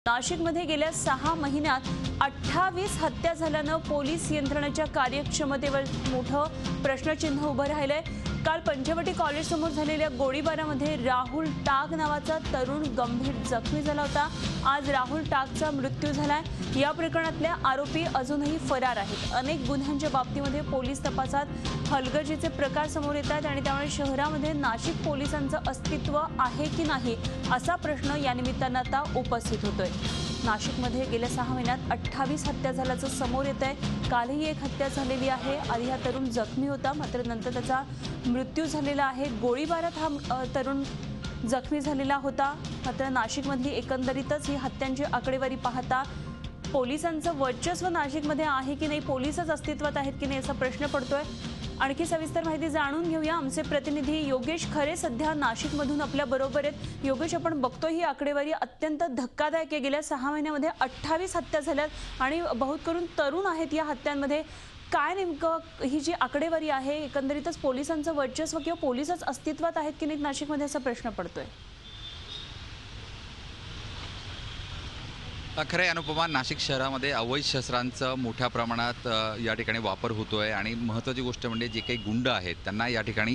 नाशिकमध्ये गेल्या 6 महिन्यात 28 हत्या झाल्यानं पोलीस यंत्रणेच्या कार्यक्षमतेवर मोठं प्रश्नचिन्ह उभं राहिलंय। काल पंचवटी कॉलेज समोर झालेल्या गोळीबारामध्ये राहुल टाक नावाचा तरुण गंभीर जखमी झाला होता। आज राहुल टाकचा मृत्यू झालाय। या प्रकरणातले आरोपी अजूनही फरार आहेत। अनेक गुन्ह्यांच्या बाबतीमध्ये पोलीस तपासात हलगर्जीचे प्रकार समोर येतात आणि त्यामुळे शहरामध्ये नाशिक पोलिसांचं अस्तित्व आहे की नाही असा प्रश्न या निमित्तानं आता उपस्थित होतोय। नाशिकमध्ये गेल्या 6 महिन्यात 28 हत्या झाल्याचं समोर येतंय। कालही एक हत्या झालेली आहे। आधी हा तरुण जखमी होता, मात्र नंतर त्याचा मृत्यू झालेला आहे। गोळीबारात हा तरुण जखमी झालेला होता। मात्र नाशिकमधली एकंदरीतच ही हत्यांची आकडेवारी पाहता पोलिसांचं वर्चस्व नाशिकमध्ये आहे की नाही, पोलीसच अस्तित्वात आहेत की नाही असा प्रश्न पडतोय। आणखी सविस्तर माहिती जाणून घेऊया। आमचे प्रतिनिधी योगेश खरे सध्या नाशिकमधून आपल्या बरोबर आहेत। योगेश, आपण बघतोय ही आकडेवारी अत्यंत धक्कादायक आहे। गेल्या 6 महिन्यामध्ये 28 हत्या झाल्यात आणि बहुत करून तरुण आहेत या हत्यांमध्ये। काय नेमकं ही जी आकडेवारी आहे, एकंदरीतच पोलिसांचं वर्चस्व किंवा पोलीसच अस्तित्वात आहेत की नाही नाशिकमध्ये असा प्रश्न पडतोय। खरं अनुपमा, नाशिक शहरामध्ये अवैध शस्त्रांचा मोठ्या प्रमाणात या ठिकाणी वापर होतोय आणि महत्त्वाची गोष्ट म्हणजे जे काही गुंड आहेत त्यांना या ठिकाणी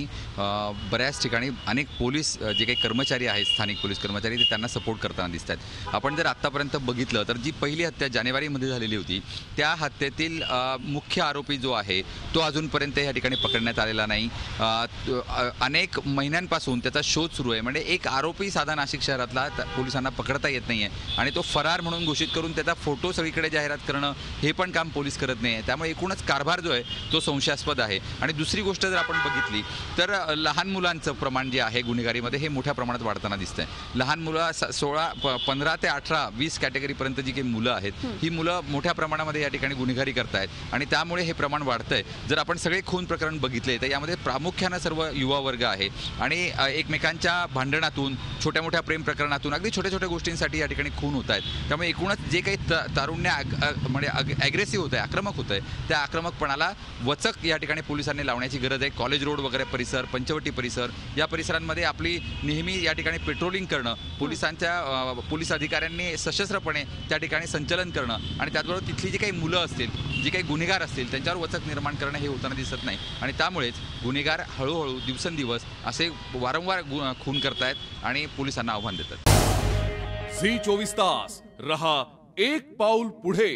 बऱ्याच ठिकाणी अनेक पोलीस जे काही कर्मचारी आहेत, स्थानिक पोलीस कर्मचारी, ते त्यांना सपोर्ट करताना दिसत आहेत। आपण जर आत्तापर्यंत बघितलं तर जी पहिली हत्या जानेवारीमध्ये झालेली होती त्या हत्येतील मुख्य आरोपी जो आहे तो अजूनपर्यंत या ठिकाणी पकडण्यात आलेला नाही। अनेक महिन्यांपासून त्याचा शोध सुरू आहे। म्हणजे एक आरोपी साधा नाशिक शहरातला पोलिसांना पकडता येत नाही आहे आणि तो फरार म्हणून घोषित करून त्याचा फोटो सगळीकडे जाहिरात करणं हे पण काम पोलीस करत नाही आहे। त्यामुळे एकूणच कारभार जो आहे तो संशयास्पद आहे। आणि दुसरी गोष्ट जर आपण बघितली तर लहान मुलांचं प्रमाण जे आहे गुन्हेगारीमध्ये हे मोठ्या प्रमाणात वाढताना दिसतंय। लहान मुलं 15 ते 18 20 कॅटेगरीपर्यंत जी काही मुलं आहेत ही मुलं मोठ्या प्रमाणामध्ये या ठिकाणी गुन्हेगारी करतायत आणि त्यामुळे हे प्रमाण वाढतंय। जर आपण सगळे खून प्रकरण बघितले तर यामध्ये प्रामुख्याने सर्व युवा वर्ग आहे आणि एकमेकांच्या भांडणातून, छोट्या मोठ्या प्रेम प्रकरणातून, अगदी छोट्या छोट्या गोष्टींसाठी या ठिकाणी खून होत आहेत। त्यामुळे एकूणच जे काही तारुण्य म्हणजे ॲग्रेसिव्ह होत आहे, आक्रमक होत आहे, त्या आक्रमकपणाला वचक या ठिकाणी पोलिसांनी लावण्याची गरज आहे। कॉलेज रोड वगैरे परिसर, पंचवटी परिसर या परिसरांमध्ये आपली नेहमी या ठिकाणी पेट्रोलिंग करणं, पोलीस अधिकाऱ्यांनी सशस्त्रपणे त्या ठिकाणी संचलन करणं आणि त्याचबरोबर तिथली जी काही मुलं असतील, जी काही गुन्हेगार असतील त्यांच्यावर वचक निर्माण करणं हे होताना दिसत नाही आणि त्यामुळेच गुन्हेगार हळूहळू दिवसेंदिवस असे वारंवार खून करतायत आणि पोलिसांना आव्हान देतात। झी 24 तास रहा एक पाऊल पुढे।